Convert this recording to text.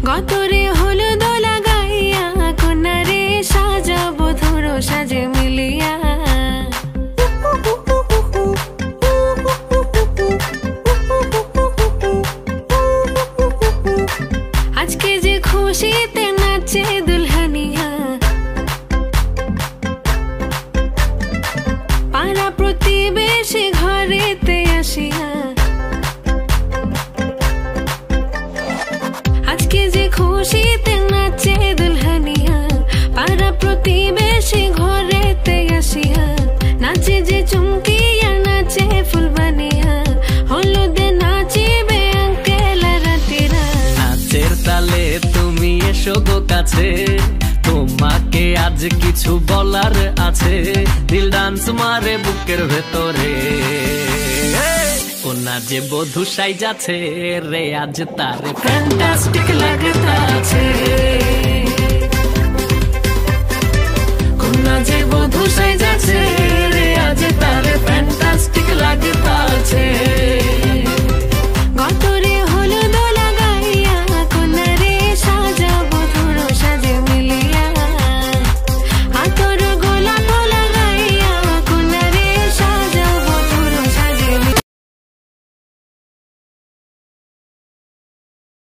গতরে হলুদ লাগাইয়া কন্যারে সাজাবো ধরো সাজে মিলিয়া। আজকে যে খুশিতে নাচে দুলহানিয়া, পাড়া প্রতিবেশী ঘরেতে আসিয়া। আজকে যে খুশিতে নাচে দুলহানিয়া, পাড়া প্রতিবেশী ঘরেতে আসিয়া। নাচে যে চুমকিয়া নাচে ফুলবানিয়া, হলুদে নাচিবে আঙ্কেল রাতিরা। নাচের তালে তুমি এসো গো কাছে, তোমাকে আজ কিছু বলার আছে। দিল ডান্স মারে বুকের ভেতরে, কন্যা যে বধূ সাইজাছে রে আজ তার ফ্যান্টাস্টিক।